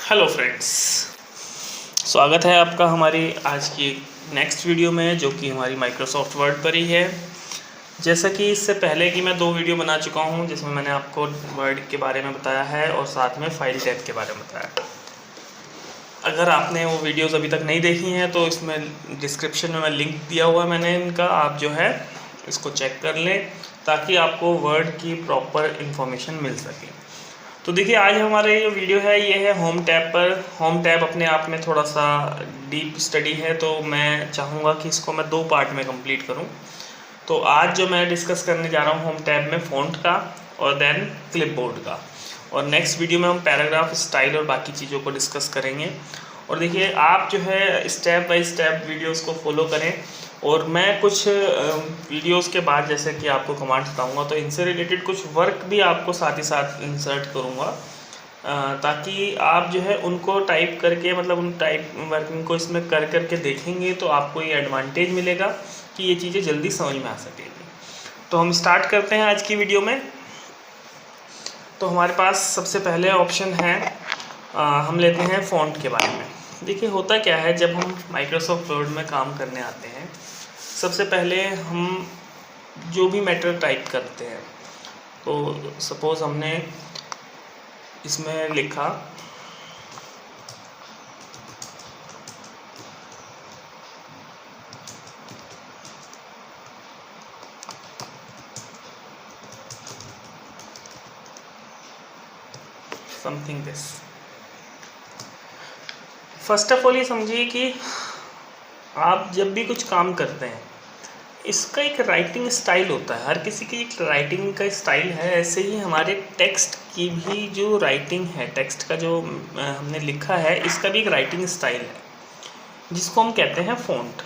Hello friends, स्वागत है आपका हमारी आज की नेक्स्ट वीडियो में, जो कि हमारी माइक्रोसॉफ्ट वर्ड पर ही है। जैसा कि इससे पहले कि मैं 2 वीडियो बना चुका हूं, जिसमें मैंने आपको वर्ड के बारे में बताया है और साथ में फाइल टाइप के बारे में बताया। अगर आपने वो वीडियोस अभी तक नहीं देखी हैं तो इसमें डिस्क्रिप्शन में मैं लिंक दिया हुआ है मैंने इनका, आप जो है इसको चेक कर लें ताकि आपको वर्ड की प्रॉपर इन्फॉर्मेशन मिल सके। तो देखिए, आज हमारे जो वीडियो है ये है होम टैब पर। होम टैब अपने आप में थोड़ा सा डीप स्टडी है, तो मैं चाहूँगा कि इसको मैं 2 पार्ट में कंप्लीट करूँ। तो आज जो मैं डिस्कस करने जा रहा हूँ होम टैब में फ़ॉन्ट का और देन क्लिपबोर्ड का, और नेक्स्ट वीडियो में हम पैराग्राफ, स्टाइल और बाकी चीज़ों को डिस्कस करेंगे। और देखिए, आप जो है स्टेप बाय स्टेप वीडियोस को फॉलो करें, और मैं कुछ वीडियोस के बाद जैसे कि आपको कमांड्स बताऊंगा तो इनसे रिलेटेड कुछ वर्क भी आपको साथ ही साथ इंसर्ट करूंगा, ताकि आप जो है उनको टाइप करके, मतलब उन टाइप वर्किंग को इसमें कर करके देखेंगे तो आपको ये एडवांटेज मिलेगा कि ये चीज़ें जल्दी समझ में आ सकेगी। तो हम स्टार्ट करते हैं आज की वीडियो में। तो हमारे पास सबसे पहले ऑप्शन है, हम लेते हैं फ़ॉन्ट के बारे में। देखिए, होता क्या है, जब हम माइक्रोसॉफ्ट वर्ड में काम करने आते हैं, सबसे पहले हम जो भी मैटर टाइप करते हैं, तो सपोज़ हमने इसमें लिखा something this. First of all ये समझिए कि आप जब भी कुछ काम करते हैं, इसका एक राइटिंग स्टाइल होता है। हर किसी की एक राइटिंग का स्टाइल है। ऐसे ही हमारे टेक्स्ट की भी जो राइटिंग है, टेक्स्ट का जो हमने लिखा है, इसका भी एक राइटिंग स्टाइल है जिसको हम कहते हैं फ़ॉन्ट।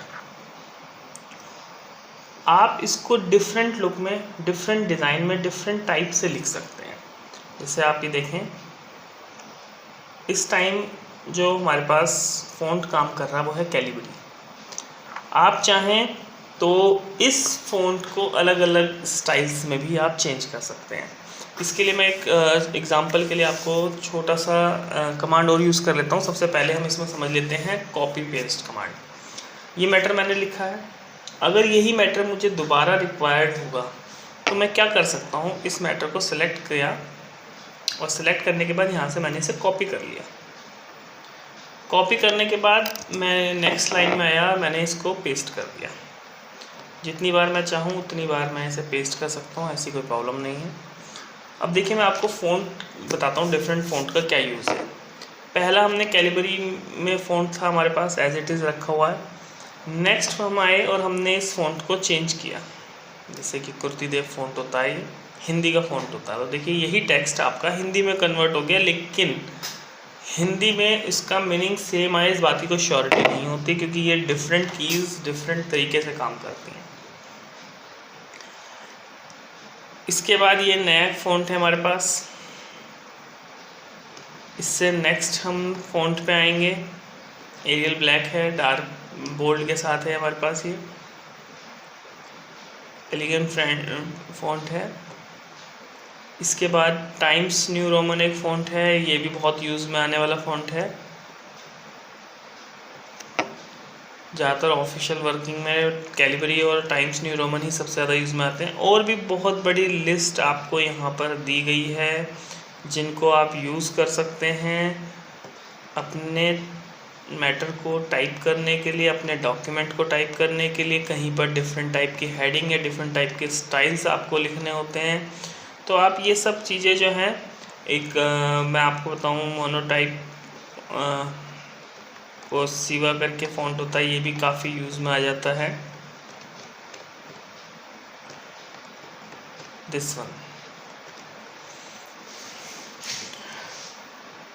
आप इसको डिफरेंट लुक में, डिफरेंट डिज़ाइन में, डिफरेंट टाइप से लिख सकते हैं। जैसे आप ये देखें, इस टाइम जो हमारे पास फ़ॉन्ट काम कर रहा है वो है कैलिबरी। आप चाहें तो इस फ़ॉन्ट को अलग अलग स्टाइल्स में भी आप चेंज कर सकते हैं। इसके लिए मैं एक एग्ज़ाम्पल के लिए आपको छोटा सा कमांड और यूज़ कर लेता हूँ। सबसे पहले हम इसमें समझ लेते हैं कॉपी पेस्ट कमांड। ये मैटर मैंने लिखा है, अगर यही मैटर मुझे दोबारा रिक्वायर्ड होगा तो मैं क्या कर सकता हूँ, इस मैटर को सिलेक्ट किया और सिलेक्ट करने के बाद यहाँ से मैंने इसे कॉपी कर लिया। कॉपी करने के बाद मैं नेक्स्ट लाइन में आया, मैंने इसको पेस्ट कर दिया। जितनी बार मैं चाहूँ उतनी बार मैं इसे पेस्ट कर सकता हूँ, ऐसी कोई प्रॉब्लम नहीं है। अब देखिए, मैं आपको फ़ॉन्ट बताता हूँ, डिफरेंट फ़ॉन्ट का क्या यूज़ है। पहला हमने कैलिबरी में फ़ॉन्ट था हमारे पास, एज इट इज़ रखा हुआ है। नेक्स्ट हम आए और हमने इस फ़ॉन्ट को चेंज किया। जैसे कि कुर्तीदेव फ़ॉन्ट होता है, ये हिंदी का फ़ॉन्ट होता है। तो देखिए, यही टेक्स्ट आपका हिंदी में कन्वर्ट हो गया, लेकिन हिंदी में इसका मीनिंग सेम आए इस बात की कोई श्योरिटी नहीं होती, क्योंकि ये डिफरेंट कीज़ डिफरेंट तरीके से काम करती हैं। इसके बाद ये नया फ़ॉन्ट है हमारे पास। इससे नेक्स्ट हम फ़ॉन्ट पे आएंगे। एरियल ब्लैक है, डार्क बोल्ड के साथ है हमारे पास। ये एलिगेंट फ़ॉन्ट है। इसके बाद टाइम्स न्यू रोमन एक फ़ॉन्ट है, ये भी बहुत यूज़ में आने वाला फ़ॉन्ट है। ज़्यादातर ऑफिशियल वर्किंग में कैलिबरी और टाइम्स न्यू रोमन ही सबसे ज़्यादा यूज़ में आते हैं। और भी बहुत बड़ी लिस्ट आपको यहाँ पर दी गई है, जिनको आप यूज़ कर सकते हैं अपने मैटर को टाइप करने के लिए, अपने डॉक्यूमेंट को टाइप करने के लिए। कहीं पर डिफरेंट टाइप की हेडिंग या डिफरेंट टाइप के स्टाइल्स आपको लिखने होते हैं। तो आप ये सब चीज़ें जो हैं, एक मैं आपको बताऊँ, मोनोटाइप को सिवा करके फ़ॉन्ट होता है, ये भी काफ़ी यूज़ में आ जाता है। This one.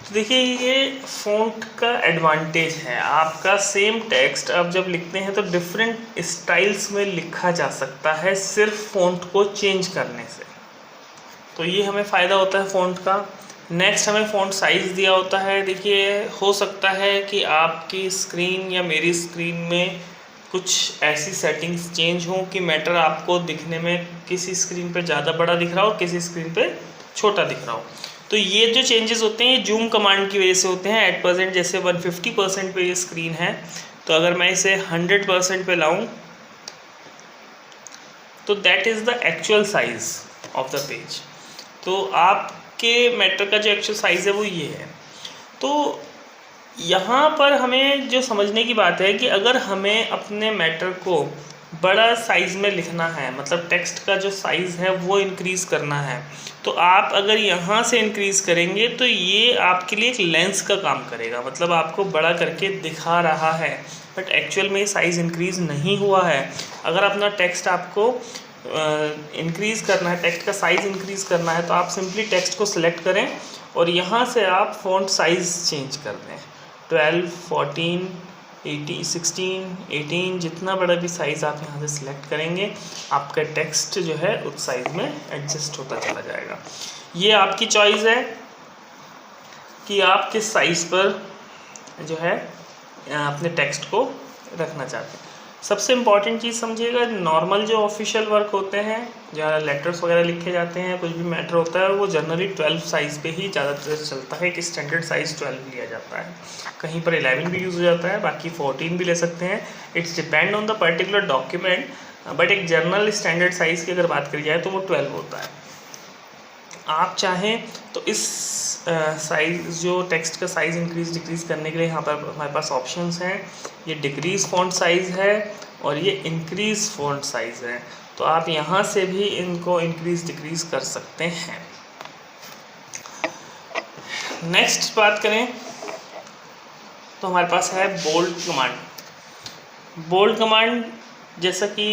तो देखिए, ये फ़ॉन्ट का एडवांटेज है। आपका सेम टेक्स्ट आप जब लिखते हैं तो डिफरेंट स्टाइल्स में लिखा जा सकता है सिर्फ फ़ॉन्ट को चेंज करने से। तो ये हमें फ़ायदा होता है फ़ॉन्ट का। नेक्स्ट हमें फ़ॉन्ट साइज़ दिया होता है। देखिए, हो सकता है कि आपकी स्क्रीन या मेरी स्क्रीन में कुछ ऐसी सेटिंग्स चेंज हों कि मैटर आपको दिखने में किसी स्क्रीन पे ज़्यादा बड़ा दिख रहा हो और किसी स्क्रीन पे छोटा दिख रहा हो। तो ये जो चेंजेस होते हैं ये जूम कमांड की वजह से होते हैं। एट प्रेजेंट जैसे 150% पे ये स्क्रीन है, तो अगर मैं इसे 100% पे लाऊं तो that is the actual size of the page. तो आपके मैटर का जो एक्चुअल साइज़ है वो ये है। तो यहाँ पर हमें जो समझने की बात है कि अगर हमें अपने मैटर को बड़ा साइज़ में लिखना है, मतलब टेक्स्ट का जो साइज़ है वो इंक्रीज़ करना है, तो आप अगर यहाँ से इंक्रीज़ करेंगे तो ये आपके लिए एक लेंस का काम करेगा, मतलब आपको बड़ा करके दिखा रहा है बट एक्चुअल में साइज़ इंक्रीज़ नहीं हुआ है। अगर अपना टेक्स्ट आपको इंक्रीज़ करना है, टेक्स्ट का साइज़ इंक्रीज़ करना है, तो आप सिंपली टेक्स्ट को सिलेक्ट करें और यहाँ से आप फ़ॉन्ट साइज़ चेंज कर दें। 12, 14, 18, 16, 18, जितना बड़ा भी साइज़ आप यहाँ से सिलेक्ट करेंगे आपका टेक्स्ट जो है उस साइज़ में एडजस्ट होता चला जाएगा। ये आपकी चॉइस है कि आप किस साइज़ पर जो है अपने टेक्स्ट को रखना चाहते हैं। सबसे इम्पॉर्टेंट चीज़ समझिएगा, नॉर्मल जो ऑफिशियल वर्क होते हैं, जहाँ लेटर्स वगैरह लिखे जाते हैं, कुछ भी मैटर होता है, वो जनरली 12 साइज़ पे ही ज़्यादातर चलता है कि स्टैंडर्ड साइज़ 12 लिया जाता है। कहीं पर 11 भी यूज़ हो जाता है, बाकी 14 भी ले सकते हैं। It's depend on the particular document, but एक जनरल स्टैंडर्ड साइज़ की अगर बात करी जाए तो वो 12 होता है। आप चाहें तो इस साइज़ जो टेक्स्ट का साइज़ इंक्रीज़ डिक्रीज़ करने के लिए यहाँ पर हमारे पास ऑप्शंस हैं। ये डिक्रीज़ फ़ॉन्ट साइज़ है और ये इंक्रीज़ फ़ॉन्ट साइज़ है, तो आप यहाँ से भी इनको इंक्रीज़ डिक्रीज़ कर सकते हैं। नेक्स्ट बात करें तो हमारे पास है बोल्ड कमांड। बोल्ड कमांड जैसा कि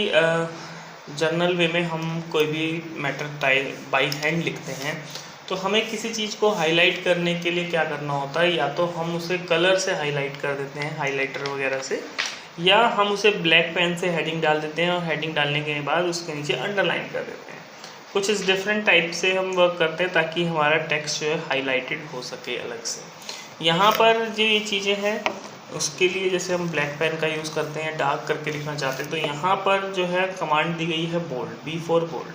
जनरल वे में हम कोई भी मैटर टाइप बाई हैंड लिखते हैं, तो हमें किसी चीज़ को हाईलाइट करने के लिए क्या करना होता है, या तो हम उसे कलर से हाईलाइट कर देते हैं हाइलाइटर वगैरह से, या हम उसे ब्लैक पेन से हेडिंग डाल देते हैं और हेडिंग डालने के बाद उसके नीचे अंडरलाइन कर देते हैं। कुछ इस डिफरेंट टाइप से हम वर्क करते हैं ताकि हमारा टेक्स्ट जो है हाईलाइटेड हो सके अलग से। यहाँ पर जो ये चीज़ें हैं उसके लिए जैसे हम ब्लैक पेन का यूज़ करते हैं, डार्क करके लिखना चाहते हैं, तो यहाँ पर जो है कमांड दी गई है बोल्ड, B फॉर बोल्ड।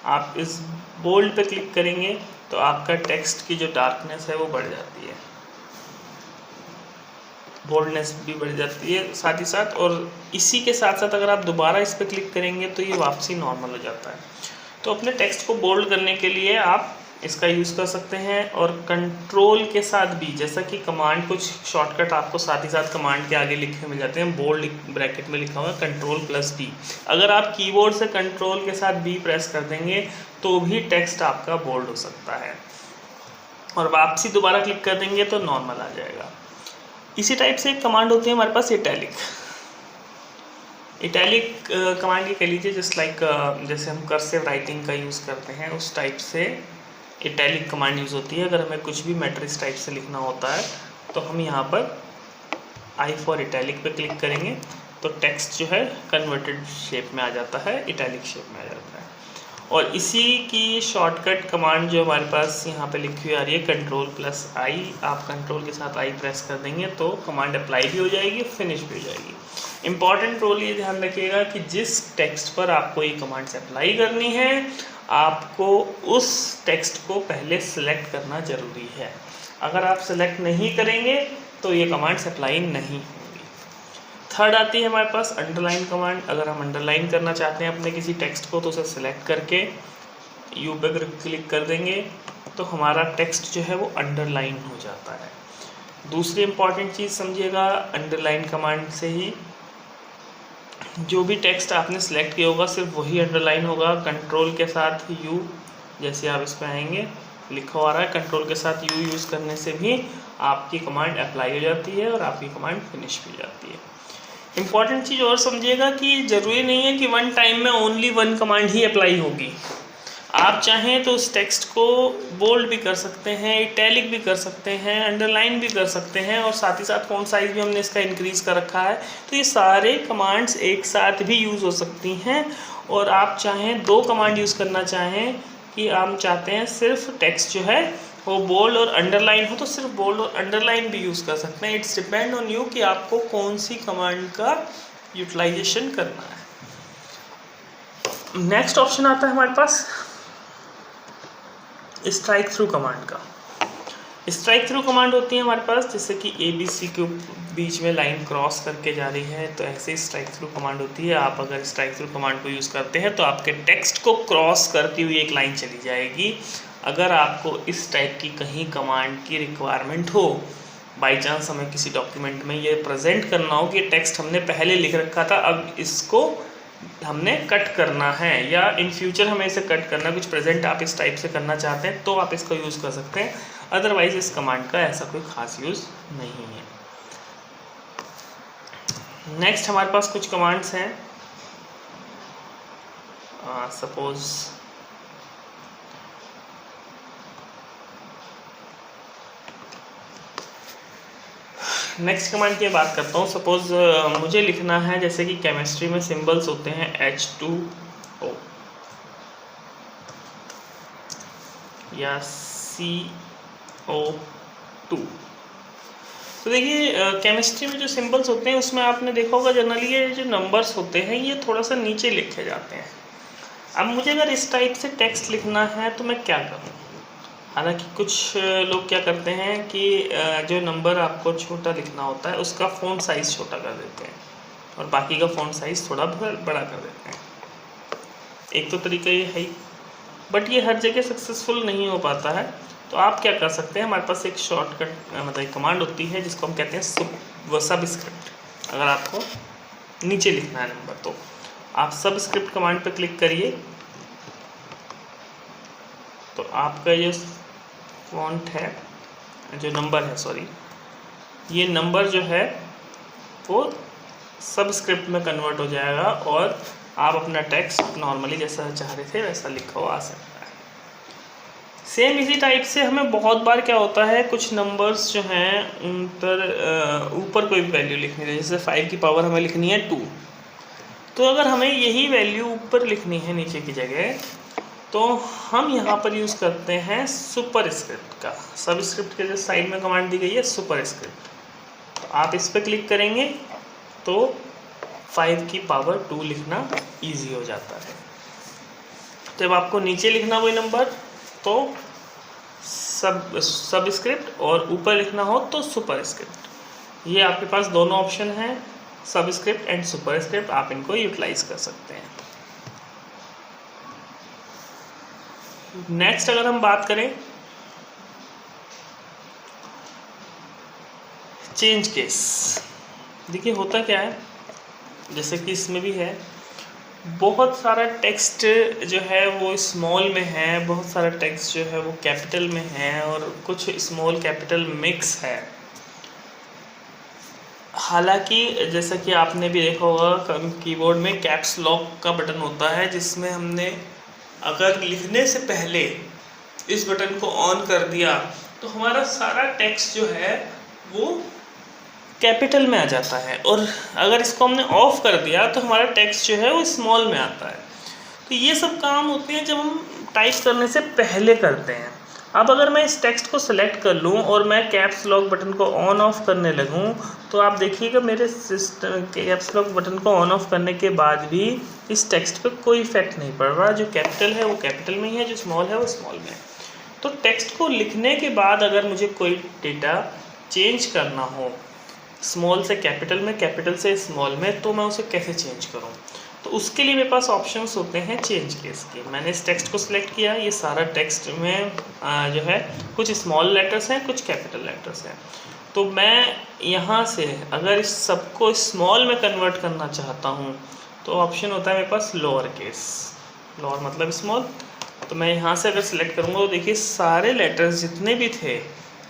आप इस बोल्ड पे क्लिक करेंगे तो आपका टेक्स्ट की जो डार्कनेस है वो बढ़ जाती है, बोल्डनेस भी बढ़ जाती है साथ ही साथ। और इसी के साथ साथ अगर आप दोबारा इस पर क्लिक करेंगे तो ये वापसी नॉर्मल हो जाता है। तो अपने टेक्स्ट को बोल्ड करने के लिए आप इसका यूज़ कर सकते हैं, और कंट्रोल के साथ भी, जैसा कि कमांड कुछ शॉर्टकट आपको साथ ही साथ कमांड के आगे लिखे मिल जाते हैं। बोल्ड ब्रैकेट में लिखा हुआ है Ctrl+B। अगर आप कीबोर्ड से कंट्रोल के साथ B प्रेस कर देंगे तो भी टेक्स्ट आपका बोल्ड हो सकता है, और वापसी दोबारा क्लिक कर देंगे तो नॉर्मल आ जाएगा। इसी टाइप से एक कमांड होती है हमारे पास इटैलिक। इटैलिक कमांड ये कह लीजिए जस्ट लाइक जैसे हम कर्सिव राइटिंग का यूज़ करते हैं उस टाइप से इटैलिक कमांड यूज़ होती है। अगर हमें कुछ भी मैटर इस टाइप से लिखना होता है तो हम यहाँ पर I फॉर इटैलिक पे क्लिक करेंगे तो टेक्स्ट जो है कन्वर्टेड शेप में आ जाता है, इटैलिक शेप में आ जाता है। और इसी की शॉर्टकट कमांड जो हमारे पास यहाँ पे लिखी हुई आ रही है Ctrl+I, आप कंट्रोल के साथ I प्रेस कर देंगे तो कमांड अप्लाई भी हो जाएगी, फिनिश भी हो जाएगी। इम्पॉर्टेंट रोल ये ध्यान रखिएगा कि जिस टेक्स्ट पर आपको ये कमांड्स अप्लाई करनी है आपको उस टेक्स्ट को पहले सेलेक्ट करना ज़रूरी है। अगर आप सेलेक्ट नहीं करेंगे तो ये कमांड्स अप्लाई नहीं होंगी। थर्ड आती है हमारे पास अंडरलाइन कमांड। अगर हम अंडरलाइन करना चाहते हैं अपने किसी टेक्स्ट को तो उसे सेलेक्ट करके यू पे क्लिक कर देंगे तो हमारा टेक्स्ट जो है वो अंडरलाइन हो जाता है। दूसरी इम्पॉर्टेंट चीज़ समझिएगा, अंडरलाइन कमांड से ही जो भी टेक्स्ट आपने सेलेक्ट किया होगा सिर्फ वही अंडरलाइन होगा। कंट्रोल के साथ यू, जैसे आप इस पर आएंगे लिखा हुआ रहा है, कंट्रोल के साथ यू यूज़ करने से भी आपकी कमांड अप्लाई हो जाती है और आपकी कमांड फिनिश भी हो जाती है। इम्पॉर्टेंट चीज़ और समझिएगा कि ज़रूरी नहीं है कि वन टाइम में ओनली वन कमांड ही अप्लाई होगी। आप चाहें तो उस टेक्स्ट को बोल्ड भी कर सकते हैं, इटैलिक भी कर सकते हैं, अंडरलाइन भी कर सकते हैं, और साथ ही साथ फ़ॉन्ट साइज़ भी हमने इसका इंक्रीज़ कर रखा है। तो ये सारे कमांड्स एक साथ भी यूज़ हो सकती हैं। और आप चाहें दो कमांड यूज़ करना चाहें कि आप चाहते हैं सिर्फ टेक्स्ट जो है वो बोल्ड और अंडरलाइन हो तो सिर्फ बोल्ड और अंडरलाइन भी यूज़ कर सकते हैं। इट्स डिपेंड ऑन यू कि आपको कौन सी कमांड का यूटिलाइजेशन करना है। नेक्स्ट ऑप्शन आता है हमारे पास स्ट्राइक थ्रू कमांड का। स्ट्राइक थ्रू कमांड होती है हमारे पास, जैसे कि ABC के बीच में लाइन क्रॉस करके जा रही है तो ऐसे स्ट्राइक थ्रू कमांड होती है। आप अगर स्ट्राइक थ्रू कमांड को यूज़ करते हैं तो आपके टेक्स्ट को क्रॉस करती हुई एक लाइन चली जाएगी। अगर आपको इस टाइप की कहीं कमांड की रिक्वायरमेंट हो, बाई चांस हमें किसी डॉक्यूमेंट में ये प्रेजेंट करना हो कि टेक्स्ट हमने पहले लिख रखा था, अब इसको हमने कट करना है, या इन फ्यूचर हमें इसे कट करना, कुछ प्रेजेंट आप इस टाइप से करना चाहते हैं तो आप इसका यूज़ कर सकते हैं। अदरवाइज इस कमांड का ऐसा कोई खास यूज़ नहीं है। नेक्स्ट हमारे पास कुछ कमांड्स हैं। सपोज नेक्स्ट कमांड की बात करता हूँ। सपोज मुझे लिखना है, जैसे कि केमिस्ट्री में सिंबल्स होते हैं H2O या CO2। तो देखिए केमिस्ट्री में जो सिंबल्स होते हैं उसमें आपने देखा होगा जनरली ये जो नंबर्स होते हैं ये थोड़ा सा नीचे लिखे जाते हैं। अब मुझे अगर इस टाइप से टेक्स्ट लिखना है तो मैं क्या करूँ? हालांकि कुछ लोग क्या करते हैं कि जो नंबर आपको छोटा लिखना होता है उसका फ़ॉन्ट साइज़ छोटा कर देते हैं और बाकी का फ़ॉन्ट साइज़ थोड़ा बड़ा कर देते हैं। एक तो तरीका ये है, बट ये हर जगह सक्सेसफुल नहीं हो पाता है। तो आप क्या कर सकते हैं, हमारे पास एक शॉर्टकट मतलब एक कमांड होती है जिसको हम कहते हैं सबस्क्रिप्ट। अगर आपको नीचे लिखना है नंबर तो आप सबस्क्रिप्ट कमांड पर क्लिक करिए, तो आपका जो फॉन्ट है, जो नंबर है, सॉरी, ये नंबर जो है वो सबस्क्रिप्ट में कन्वर्ट हो जाएगा और आप अपना टेक्स्ट नॉर्मली जैसा चाह रहे थे वैसा लिखा हुआ आ सकता है। सेम इसी टाइप से हमें बहुत बार क्या होता है, कुछ नंबर्स जो हैं उन पर ऊपर कोई वैल्यू लिखनी है, जैसे 5 की पावर हमें लिखनी है 2, तो अगर हमें यही वैल्यू ऊपर लिखनी है नीचे की जगह तो हम यहाँ पर यूज़ करते हैं सुपरस्क्रिप्ट का। सबस्क्रिप्ट के जो साइड में कमांड दी गई है सुपरस्क्रिप्ट, तो आप इस पर क्लिक करेंगे तो 5 की पावर 2 लिखना इजी हो जाता है। जब आपको नीचे लिखना वही नंबर तो सबस्क्रिप्ट और ऊपर लिखना हो तो सुपरस्क्रिप्ट। ये आपके पास दोनों ऑप्शन हैं, सबस्क्रिप्ट एंड सुपरस्क्रिप्ट, आप इनको यूटिलाइज कर सकते हैं। नेक्स्ट अगर हम बात करें चेंज केस, देखिए होता क्या है, जैसे कि इसमें भी है, बहुत सारा टेक्स्ट जो है वो स्मॉल में है, बहुत सारा टेक्स्ट जो है वो कैपिटल में है और कुछ स्मॉल कैपिटल मिक्स है। हालांकि जैसा कि आपने भी देखा होगा कीबोर्ड में कैप्स लॉक का बटन होता है, जिसमें हमने अगर लिखने से पहले इस बटन को ऑन कर दिया तो हमारा सारा टेक्स्ट जो है वो कैपिटल में आ जाता है, और अगर इसको हमने ऑफ कर दिया तो हमारा टेक्स्ट जो है वो स्मॉल में आता है। तो ये सब काम होते हैं जब हम टाइप करने से पहले करते हैं। अब अगर मैं इस टेक्स्ट को सिलेक्ट कर लूँ और मैं कैप्स लॉक बटन को ऑन ऑफ करने लगूँ तो आप देखिएगा मेरे सिस्टम कैप्स लॉक बटन को ऑन ऑफ करने के बाद भी इस टेक्स्ट पे कोई इफेक्ट नहीं पड़ रहा। जो कैपिटल है वो कैपिटल में ही है, जो स्मॉल है वो स्मॉल में है। तो टेक्स्ट को लिखने के बाद अगर मुझे कोई डेटा चेंज करना हो स्मॉल से कैपिटल में, कैपिटल से स्मॉल में, तो मैं उसे कैसे चेंज करूं? तो उसके लिए मेरे पास ऑप्शंस होते हैं चेंज केस के। मैंने इस टेक्स्ट को सिलेक्ट किया, ये सारा टेक्स्ट में जो है कुछ स्मॉल लेटर्स हैं, कुछ कैपिटल लेटर्स हैं। तो मैं यहाँ से अगर इस सबको स्मॉल में कन्वर्ट करना चाहता हूँ तो ऑप्शन होता है मेरे पास लोअर केस, लोअर मतलब स्मॉल। तो मैं यहाँ से अगर सिलेक्ट करूँगा तो देखिए सारे लेटर्स जितने भी थे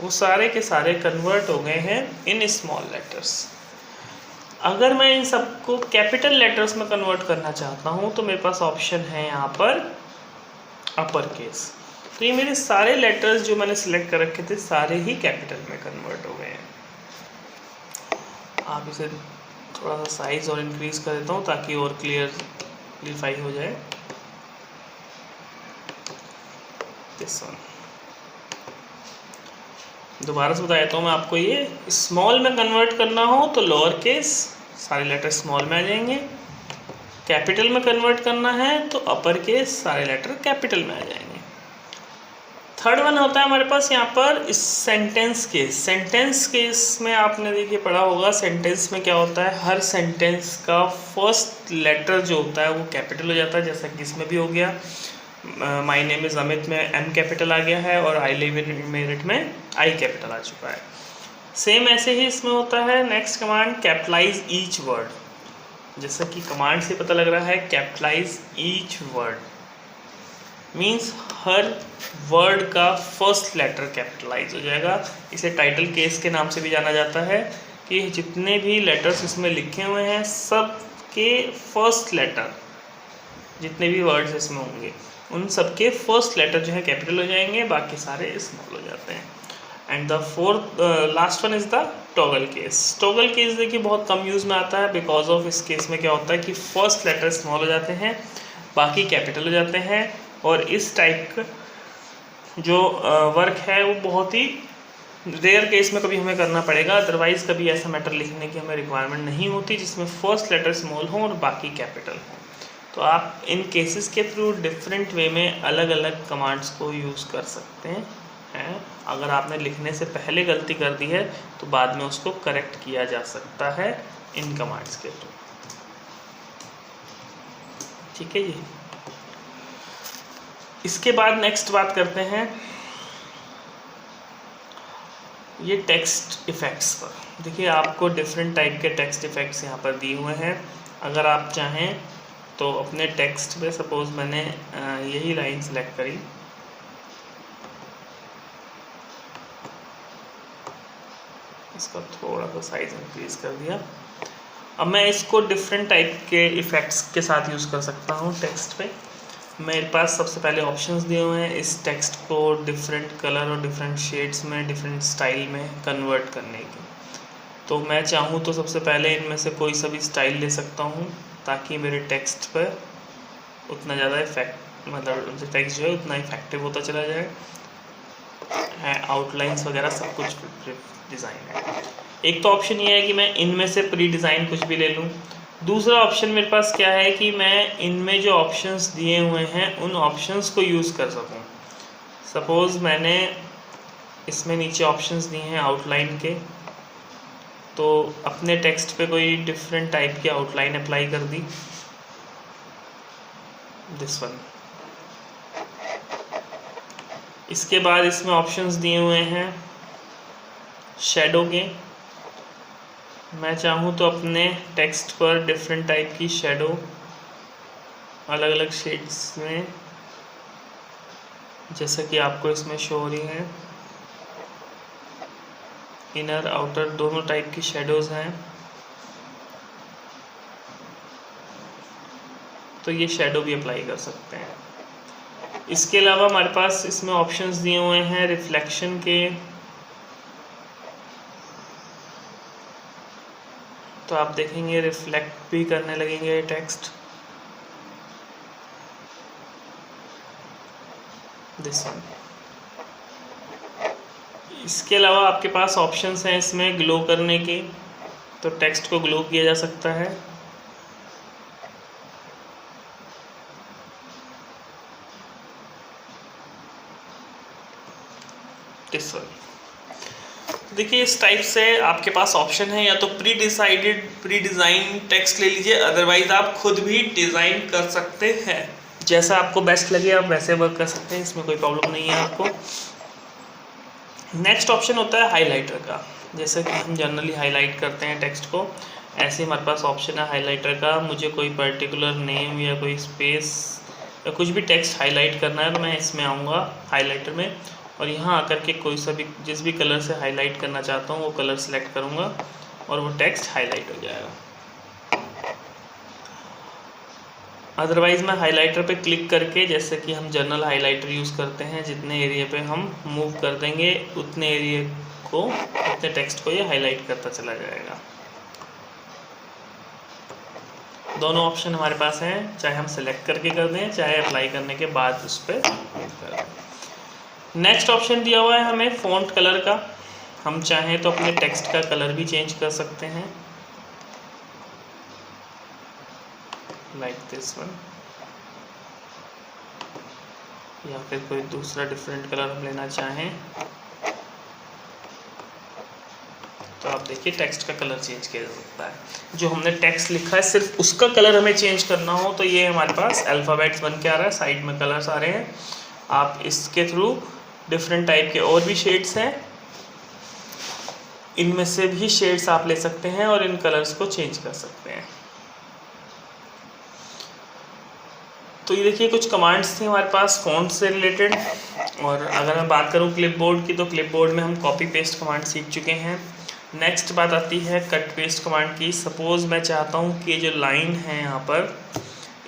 वो सारे के सारे कन्वर्ट हो गए हैं इन स्मॉल लेटर्स। अगर मैं इन सबको कैपिटल लेटर्स में कन्वर्ट करना चाहता हूँ तो मेरे पास ऑप्शन है यहाँ पर अपर केस। तो ये मेरे सारे लेटर्स जो मैंने सिलेक्ट कर रखे थे सारे ही कैपिटल में कन्वर्ट हो गए हैं। आप इसे थोड़ा सा साइज और इंक्रीज कर देता हूँ ताकि और क्लियरफाई हो जाए। दिस वन दोबारा से बता देता हूँ मैं आपको, ये स्मॉल में कन्वर्ट करना हो तो लोअर केस, सारे लेटर स्मॉल में आ जाएंगे। कैपिटल में कन्वर्ट करना है तो अपर केस, सारे लेटर कैपिटल में आ जाएंगे। थर्ड वन होता है हमारे पास यहाँ पर सेंटेंस केस। सेंटेंस केस में आपने देखिए पढ़ा होगा, सेंटेंस में क्या होता है, हर सेंटेंस का फर्स्ट लेटर जो होता है वो कैपिटल हो जाता है, जैसा कि इसमें भी हो गया। माय नेम इज़ अमित में एम कैपिटल आ गया है और आई लिव इन मेरठ में आई कैपिटल आ चुका है। सेम ऐसे ही इसमें होता है next command, capitalize each word. जैसा कि कमांड से पता लग रहा है, कैपिटलाइज ईच वर्ड मीन्स हर वर्ड का फर्स्ट लेटर कैपिटलाइज हो जाएगा। इसे टाइटल केस के नाम से भी जाना जाता है कि जितने भी लेटर्स इसमें लिखे हुए हैं सब के फर्स्ट लेटर, जितने भी वर्ड्स इसमें होंगे उन सब के फर्स्ट लेटर जो है कैपिटल हो जाएंगे, बाकी सारे स्मॉल हो जाते हैं। And the fourth last one is the toggle case. Toggle case देखिए बहुत कम यूज़ में आता है, बिकॉज ऑफ इस केस में क्या होता है कि फर्स्ट लेटर स्मॉल हो जाते हैं, बाकी कैपिटल हो जाते हैं, और इस टाइप का जो वर्क है वो बहुत ही रेयर केस में कभी हमें करना पड़ेगा, अदरवाइज़ कभी ऐसा मैटर लिखने की हमें रिक्वायरमेंट नहीं होती जिसमें फर्स्ट लेटर स्मॉल हो और बाकी कैपिटल हो। तो आप इन केसेस के थ्रू डिफरेंट वे में अलग अलग कमांड्स को यूज़ कर सकते हैं। अगर आपने लिखने से पहले गलती कर दी है तो बाद में उसको करेक्ट किया जा सकता है इन कमांड्स के थ्रू। ठीक है जी। इसके बाद नेक्स्ट बात करते हैं ये टेक्स्ट इफ़ेक्ट्स पर। देखिए आपको डिफरेंट टाइप के टेक्स्ट इफ़ेक्ट्स यहाँ पर दिए हुए हैं। अगर आप चाहें तो अपने टेक्स्ट पे, सपोज़ मैंने यही लाइन सेलेक्ट करी, इसका थोड़ा सा साइज इंक्रीज कर दिया। अब मैं इसको डिफरेंट टाइप के इफ़ेक्ट्स के साथ यूज़ कर सकता हूँ टेक्स्ट पे। मेरे पास सबसे पहले ऑप्शंस दिए हुए हैं इस टेक्स्ट को डिफरेंट कलर और डिफरेंट शेड्स में, डिफरेंट स्टाइल में कन्वर्ट करने की। तो मैं चाहूँ तो सबसे पहले इनमें से कोई सा भी स्टाइल ले सकता हूँ ताकि मेरे टेक्स्ट पर उतना ज़्यादा इफेक्ट, मतलब जो टेक्स्ट जो है उतना इफेक्टिव होता चला जाए। आउटलाइंस वगैरह सब कुछ डिज़ाइन है। एक तो ऑप्शन ये है कि मैं इनमें से प्री डिज़ाइन कुछ भी ले लूँ। दूसरा ऑप्शन मेरे पास क्या है कि मैं इनमें जो ऑप्शंस दिए हुए हैं उन ऑप्शंस को यूज़ कर सकूं। सपोज़ मैंने इसमें नीचे ऑप्शंस दिए हैं आउटलाइन के, तो अपने टेक्स्ट पे कोई डिफरेंट टाइप की आउटलाइन अप्लाई कर दी, दिस वन। इसके बाद इसमें ऑप्शंस दिए हुए हैं शैडो के। मैं चाहूँ तो अपने टेक्स्ट पर डिफरेंट टाइप की शैडो अलग अलग शेड्स में, जैसा कि आपको इसमें शो हो रही है, इनर आउटर दोनों टाइप की शैडोज़ हैं। तो ये शैडो भी अप्लाई कर सकते हैं। इसके अलावा हमारे पास इसमें ऑप्शंस दिए हुए हैं रिफ्लेक्शन के। तो आप देखेंगे रिफ्लेक्ट भी करने लगेंगे टेक्स्ट, दिस वन। इसके अलावा आपके पास ऑप्शंस हैं इसमें ग्लो करने के, तो टेक्स्ट को ग्लो किया जा सकता है। This one. देखिए इस टाइप से आपके पास ऑप्शन है, या तो प्री डिज़ाइन टेक्स्ट ले लीजिए, अदरवाइज आप खुद भी डिज़ाइन कर सकते हैं। जैसा आपको बेस्ट लगे आप वैसे वर्क कर सकते हैं, इसमें कोई प्रॉब्लम नहीं है आपको। नेक्स्ट ऑप्शन होता है हाइलाइटर का। जैसे कि हम जनरली हाईलाइट करते हैं टेक्स्ट को, ऐसे हमारे पास ऑप्शन है हाइलाइटर का। मुझे कोई पर्टिकुलर नेम या कोई स्पेस या कुछ भी टेक्स्ट हाईलाइट करना है तो मैं इसमें आऊँगा हाइलाइटर में, और यहाँ आकर के कोई सा भी जिस भी कलर से हाईलाइट करना चाहता हूँ वो कलर सेलेक्ट करूँगा और वो टेक्स्ट हाईलाइट हो जाएगा। अदरवाइज़ मैं हाइलाइटर पे क्लिक करके, जैसे कि हम जनरल हाइलाइटर यूज़ करते हैं, जितने एरिया पे हम मूव कर देंगे उतने एरिया को, उतने टेक्स्ट को ये हाईलाइट करता चला जाएगा। दोनों ऑप्शन हमारे पास हैं, चाहे हम सेलेक्ट करके कर दें चाहे अप्लाई करने के बाद उस पर कर दें। नेक्स्ट ऑप्शन दिया हुआ है हमें फ़ॉन्ट कलर का। हम चाहें तो अपने टेक्स्ट का कलर भी चेंज कर सकते हैं, लाइक दिस वन। या फिर कोई दूसरा डिफरेंट कलर हम लेना चाहें तो आप देखिए टेक्स्ट का कलर चेंज किया जा सकता है। जो हमने टेक्स्ट लिखा है सिर्फ उसका कलर हमें चेंज करना हो तो ये हमारे पास अल्फ़ाबेट्स बन के आ रहा है, साइड में कलर्स आ रहे हैं। आप इसके थ्रू डिफरेंट टाइप के और भी शेड्स हैं, इनमें से भी शेड्स आप ले सकते हैं और इन कलर्स को चेंज कर सकते हैं। तो ये देखिए कुछ कमांड्स थी हमारे पास फ़ॉन्ट से रिलेटेड। और अगर मैं बात करूँ क्लिपबोर्ड की तो क्लिपबोर्ड में हम कॉपी पेस्ट कमांड सीख चुके हैं। नेक्स्ट बात आती है कट पेस्ट कमांड की। सपोज़ मैं चाहता हूँ कि जो लाइन है यहाँ पर,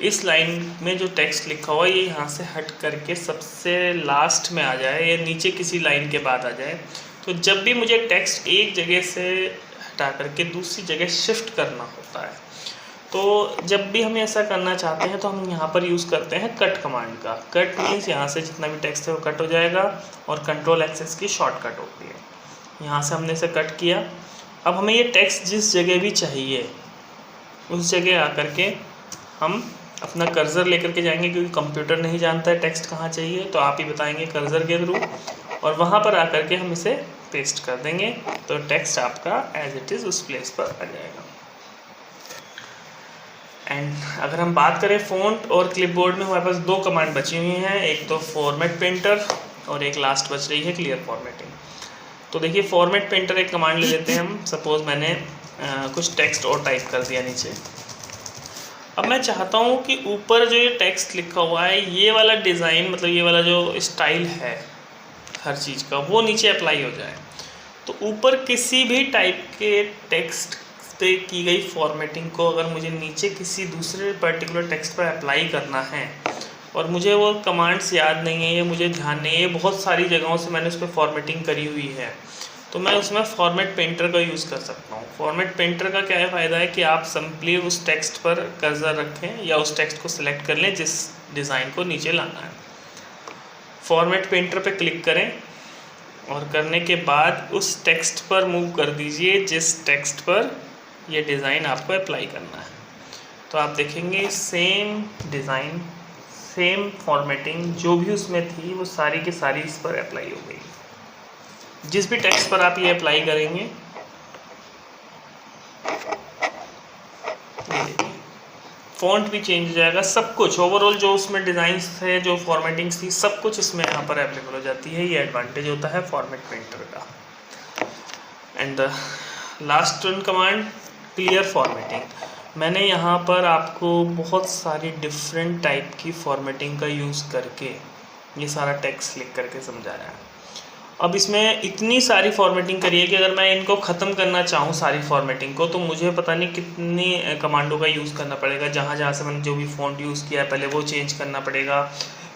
इस लाइन में जो टेक्स्ट लिखा हुआ है ये यहाँ से हट करके सबसे लास्ट में आ जाए या नीचे किसी लाइन के बाद आ जाए। तो जब भी मुझे टेक्स्ट एक जगह से हटा करके दूसरी जगह शिफ्ट करना होता है, तो जब भी हम ऐसा करना चाहते हैं तो हम यहाँ पर यूज़ करते हैं कट कमांड का। कट मीन्स यहाँ से जितना भी टेक्स्ट है वो कट हो जाएगा और कंट्रोल एक्सेस की शॉर्टकट होती है। यहाँ से हमने इसे कट किया। अब हमें ये टेक्स्ट जिस जगह भी चाहिए उस जगह आकर के हम अपना कर्सर लेकर के जाएंगे, क्योंकि कंप्यूटर नहीं जानता है टेक्स्ट कहाँ चाहिए, तो आप ही बताएंगे कर्सर के थ्रू, और वहाँ पर आकर के हम इसे पेस्ट कर देंगे तो टेक्स्ट आपका एज इट इज़ उस प्लेस पर आ जाएगा। एंड अगर हम बात करें फ़ॉन्ट और क्लिपबोर्ड में हमारे पास दो कमांड बची हुई हैं, एक तो फॉर्मेट पेंटर और एक लास्ट बच रही है क्लियर फॉर्मेटिंग। तो देखिए फॉर्मेट पेंटर एक कमांड ले लेते हैं हम। सपोज़ मैंने कुछ टेक्स्ट और टाइप कर दिया नीचे। अब मैं चाहता हूँ कि ऊपर जो ये टेक्स्ट लिखा हुआ है ये वाला डिज़ाइन, मतलब ये वाला जो स्टाइल है हर चीज़ का, वो नीचे अप्लाई हो जाए। तो ऊपर किसी भी टाइप के टेक्स्ट पे की गई फॉर्मेटिंग को अगर मुझे नीचे किसी दूसरे पर्टिकुलर टेक्स्ट पर अप्लाई करना है और मुझे वो कमांड्स याद नहीं है, ये मुझे ध्यान नहीं है, बहुत सारी जगहों से मैंने उस पर फॉर्मेटिंग करी हुई है, तो मैं उसमें फॉर्मेट पेंटर का यूज़ कर सकता हूँ। फॉर्मेट पेंटर का क्या है फ़ायदा है कि आप सिंपली उस टेक्स्ट पर कर्सर रखें या उस टेक्स्ट को सिलेक्ट कर लें जिस डिज़ाइन को नीचे लाना है। फॉर्मेट पेंटर पे क्लिक करें और करने के बाद उस टेक्स्ट पर मूव कर दीजिए जिस टेक्स्ट पर ये डिज़ाइन आपको अप्लाई करना है। तो आप देखेंगे सेम डिज़ाइन, सेम फॉर्मेटिंग जो भी उसमें थी वो सारी की सारी इस पर अप्लाई हो गई। जिस भी टेक्स्ट पर आप ये अप्लाई करेंगे, फ़ॉन्ट भी चेंज हो जाएगा, सब कुछ ओवरऑल जो उसमें डिज़ाइंस थे, जो फॉर्मेटिंग्स थी, सब कुछ इसमें यहाँ पर एप्लीकेबल हो जाती है। ये एडवांटेज होता है फॉर्मेट पेंटर का। And the last one command clear formatting. मैंने यहाँ पर आपको बहुत सारी डिफरेंट टाइप की फॉर्मेटिंग का यूज़ करके ये सारा टेक्स्ट लिख करके समझाया है। अब इसमें इतनी सारी फॉर्मेटिंग करी है कि अगर मैं इनको ख़त्म करना चाहूँ सारी फॉर्मेटिंग को, तो मुझे पता नहीं कितनी कमांडों का यूज़ करना पड़ेगा। जहाँ से मैंने जो भी फ़ॉन्ट यूज़ किया है पहले वो चेंज करना पड़ेगा,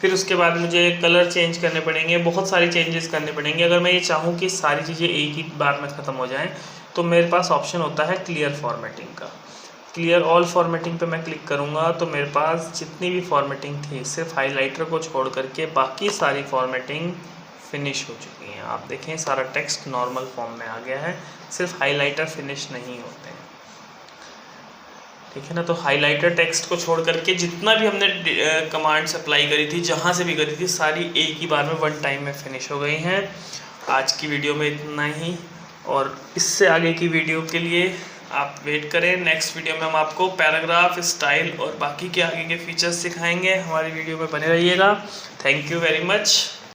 फिर उसके बाद मुझे कलर चेंज करने पड़ेंगे, बहुत सारी चेंजेस करने पड़ेंगे। अगर मैं ये चाहूँ कि सारी चीज़ें एक ही बार में ख़त्म हो जाएँ तो मेरे पास ऑप्शन होता है क्लियर फॉर्मेटिंग का। क्लियर ऑल फॉर्मेटिंग पे मैं क्लिक करूँगा तो मेरे पास जितनी भी फॉर्मेटिंग थी सिर्फ हाईलाइटर को छोड़ करके बाकी सारी फॉर्मेटिंग फिनिश हो चुकी हैं। आप देखें सारा टेक्स्ट नॉर्मल फॉर्म में आ गया है, सिर्फ हाईलाइटर फिनिश नहीं होते हैं, ठीक है ना। तो हाईलाइटर टेक्स्ट को छोड़ करके जितना भी हमने कमांड्स अप्लाई करी थी, जहाँ से भी करी थी, सारी एक ही बार में वन टाइम में फिनिश हो गई हैं। आज की वीडियो में इतना ही, और इससे आगे की वीडियो के लिए आप वेट करें। नेक्स्ट वीडियो में हम आपको पैराग्राफ, स्टाइल और बाकी के आगे के फीचर्स सिखाएंगे। हमारी वीडियो में बने रहिएगा। Thank you very much.